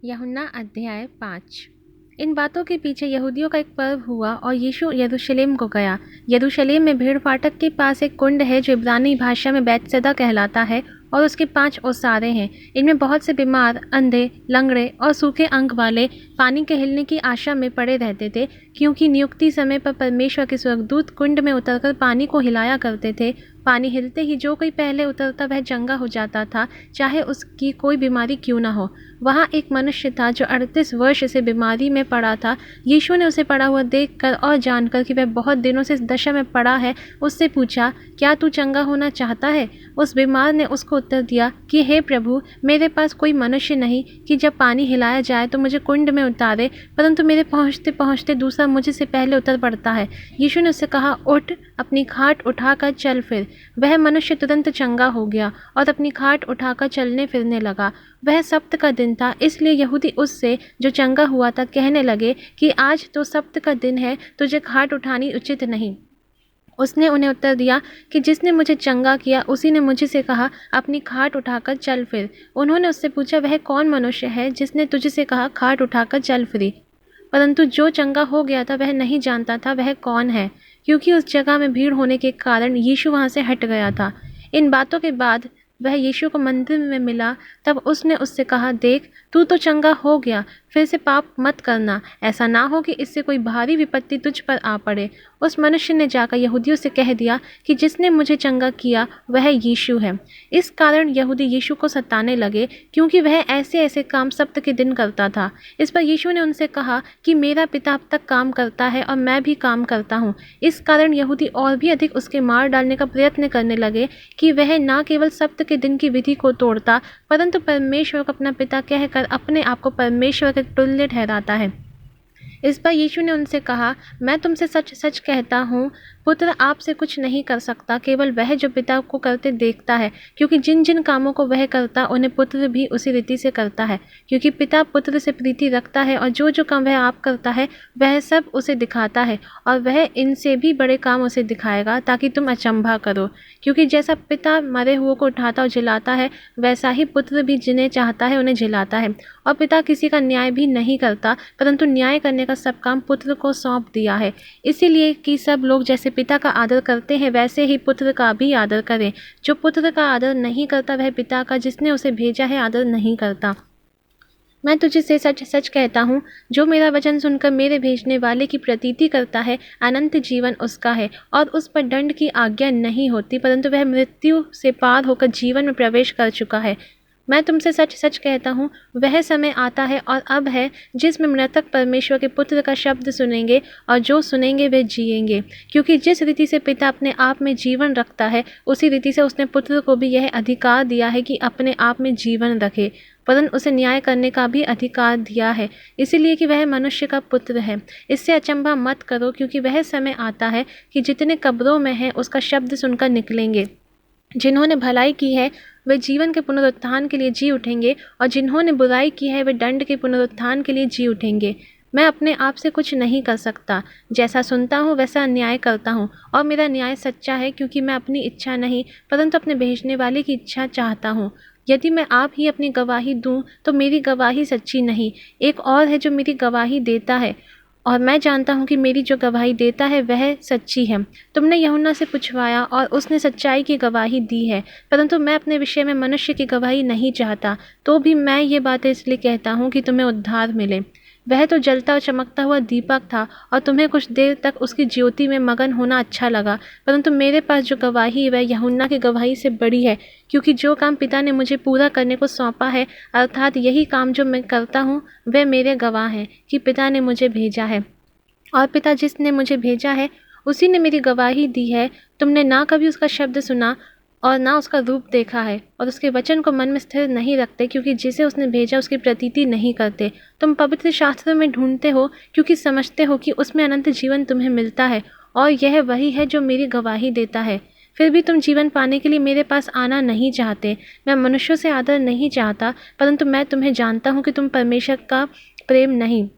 यूहन्ना अध्याय 5। इन बातों के पीछे यहूदियों का एक पर्व हुआ और यीशु यरूशलेम को गया। यरूशलेम में भीड़ फाटक के पास एक कुंड है जो इब्रानी भाषा में बैतसैदा कहलाता है और उसके 5 ओसारे हैं। इनमें बहुत से बीमार, अंधे, लंगड़े और सूखे अंग वाले पानी के हिलने की आशा में पड़े रहते थे, क्योंकि नियुक्ति समय पर परमेश्वर के स्वर्गदूत कुंड में उतरकर पानी को हिलाया करते थे। पानी हिलते ही जो कोई पहले उतरता वह चंगा हो जाता था, चाहे उसकी कोई बीमारी क्यों न हो। वहाँ एक मनुष्य था जो 38 वर्ष से बीमारी में पड़ा था। यीशु ने उसे पड़ा हुआ देखकर और जानकर कि वह बहुत दिनों से इस दशा में पड़ा है, उससे पूछा, क्या तू चंगा होना चाहता है? उस बीमार ने उसको उत्तर दिया कि हे प्रभु, मेरे पास कोई मनुष्य नहीं कि जब पानी हिलाया जाए तो मुझे कुंड में उतारे, परंतु मेरे पहुँचते पहुँचते दूसरा मुझसे पहले उतर पड़ता है। यीशु ने उससे कहा, उठ, अपनी खाट उठाकर चल फिर। वह मनुष्य तुरंत चंगा हो गया और अपनी खाट उठाकर चलने फिरने लगा। वह सब्त का दिन था, इसलिए यहूदी उससे जो चंगा हुआ था कहने लगे कि आज तो सब्त का दिन है, तुझे खाट उठानी उचित नहीं। उसने उन्हें उत्तर दिया कि जिसने मुझे चंगा किया उसी ने मुझसे कहा, अपनी खाट उठाकर चल फिर। उन्होंने उससे पूछा, वह कौन मनुष्य है जिसने तुझसे कहा, खाट उठाकर चल फिर? परंतु जो चंगा हो गया था वह नहीं जानता था वह कौन है, क्योंकि उस जगह में भीड़ होने के कारण यीशु वहाँ से हट गया था। इन बातों के बाद वह यीशु को मंदिर में मिला। तब उसने उससे कहा, देख, तू तो चंगा हो गया, फिर से पाप मत करना, ऐसा ना हो कि इससे कोई भारी विपत्ति तुझ पर आ पड़े। उस मनुष्य ने जाकर यहूदियों से कह दिया कि जिसने मुझे चंगा किया वह यीशु है। इस कारण यहूदी यीशु को सताने लगे, क्योंकि वह ऐसे ऐसे काम सब्त के दिन करता था। इस पर यीशु ने उनसे कहा कि मेरा पिता अब तक काम करता है और मैं भी काम करता हूँ। इस कारण यहूदी और भी अधिक उसके मार डालने का प्रयत्न करने लगे कि वह न केवल सब्त के दिन की विधि को तोड़ता, परंतु परमेश्वर को अपना पिता कहकर अपने आप को परमेश्वर के तुल्य ठहराता है। इस पर यीशु ने उनसे कहा, मैं तुमसे सच सच कहता हूँ, पुत्र आपसे कुछ नहीं कर सकता, केवल वह जो पिता को करते देखता है, क्योंकि जिन जिन कामों को वह करता उन्हें पुत्र भी उसी रीति से करता है, क्योंकि पिता पुत्र से प्रीति रखता है और जो जो काम वह आप करता है वह सब उसे दिखाता है, और वह इनसे भी बड़े काम उसे दिखाएगा, ताकि तुम अचंभा करो। क्योंकि जैसा पिता मरे हुओं को उठाता और जिलाता है, वैसा ही पुत्र भी जिन्हें चाहता है उन्हें जिलाता है। और पिता किसी का न्याय भी नहीं करता, परंतु न्याय करने का सब काम पुत्र को सौंप दिया है, इसीलिए कि सब लोग जैसे पिता का आदर करते हैं वैसे ही पुत्र का भी आदर करें। जो पुत्र का आदर नहीं करता वह पिता का जिसने उसे भेजा है आदर नहीं करता। मैं तुझसे सच सच कहता हूँ, जो मेरा वचन सुनकर मेरे भेजने वाले की प्रतीति करता है, अनंत जीवन उसका है और उस पर दंड की आज्ञा नहीं होती, परंतु वह मृत्यु से पार होकर जीवन में प्रवेश कर चुका है। मैं तुमसे सच सच कहता हूँ, वह समय आता है और अब है जिसमें मृतक परमेश्वर के पुत्र का शब्द सुनेंगे, और जो सुनेंगे वे जिएंगे। क्योंकि जिस रीति से पिता अपने आप में जीवन रखता है, उसी रीति से उसने पुत्र को भी यह अधिकार दिया है कि अपने आप में जीवन रखे, परंतु उसे न्याय करने का भी अधिकार दिया है, इसीलिए कि वह मनुष्य का पुत्र है। इससे अचंभा मत करो, क्योंकि वह समय आता है कि जितने कब्रों में हैं उसका शब्द सुनकर निकलेंगे। जिन्होंने भलाई की है वे जीवन के पुनरुत्थान के लिए जी उठेंगे, और जिन्होंने बुराई की है वे दंड के पुनरुत्थान के लिए जी उठेंगे। मैं अपने आप से कुछ नहीं कर सकता, जैसा सुनता हूँ वैसा न्याय करता हूँ, और मेरा न्याय सच्चा है, क्योंकि मैं अपनी इच्छा नहीं परंतु अपने भेजने वाले की इच्छा चाहता हूँ। यदि मैं आप ही अपनी गवाही दूँ तो मेरी गवाही सच्ची नहीं, एक और है जो मेरी गवाही देता है, और मैं जानता हूँ कि मेरी जो गवाही देता है वह सच्ची है। तुमने यूहन्ना से पूछवाया और उसने सच्चाई की गवाही दी है, परंतु मैं अपने विषय में मनुष्य की गवाही नहीं चाहता, तो भी मैं ये बातें इसलिए कहता हूँ कि तुम्हें उद्धार मिले। वह तो जलता और चमकता हुआ दीपक था, और तुम्हें कुछ देर तक उसकी ज्योति में मगन होना अच्छा लगा, परंतु मेरे पास जो गवाही है वह यूहन्ना की गवाही से बड़ी है, क्योंकि जो काम पिता ने मुझे पूरा करने को सौंपा है, अर्थात यही काम जो मैं करता हूँ, वे मेरे गवाह हैं कि पिता ने मुझे भेजा है, और पिता जिसने मुझे भेजा है उसी ने मेरी गवाही दी है। तुमने ना कभी उसका शब्द सुना और ना उसका रूप देखा है, और उसके वचन को मन में स्थिर नहीं रखते, क्योंकि जिसे उसने भेजा उसकी प्रतीति नहीं करते। तुम पवित्र शास्त्रों में ढूंढते हो, क्योंकि समझते हो कि उसमें अनंत जीवन तुम्हें मिलता है, और यह वही है जो मेरी गवाही देता है। फिर भी तुम जीवन पाने के लिए मेरे पास आना नहीं चाहते। मैं मनुष्यों से आदर नहीं चाहता, परंतु मैं तुम्हें जानता हूँ कि तुम परमेश्वर का प्रेम नहीं।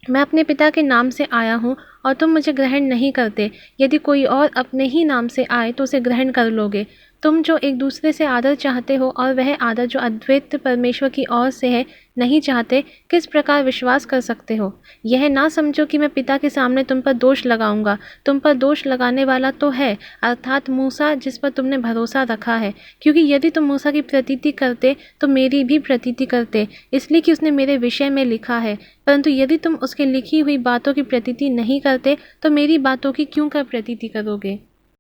मैं अपने पिता के नाम से आया हूँ और तुम मुझे ग्रहण नहीं करते, यदि कोई और अपने ही नाम से आए तो उसे ग्रहण कर लोगे। तुम जो एक दूसरे से आदर चाहते हो और वह आदर जो अद्वैत परमेश्वर की ओर से है नहीं चाहते, किस प्रकार विश्वास कर सकते हो? यह ना समझो कि मैं पिता के सामने तुम पर दोष लगाऊंगा। तुम पर दोष लगाने वाला तो है, अर्थात मूसा, जिस पर तुमने भरोसा रखा है। क्योंकि यदि तुम मूसा की प्रतीति करते तो मेरी भी प्रतीति करते, इसलिए कि उसने मेरे विषय में लिखा है। परंतु यदि तुम उसके लिखी हुई बातों की प्रतीति नहीं करते तो मेरी बातों की क्यों कर प्रतीति करोगे?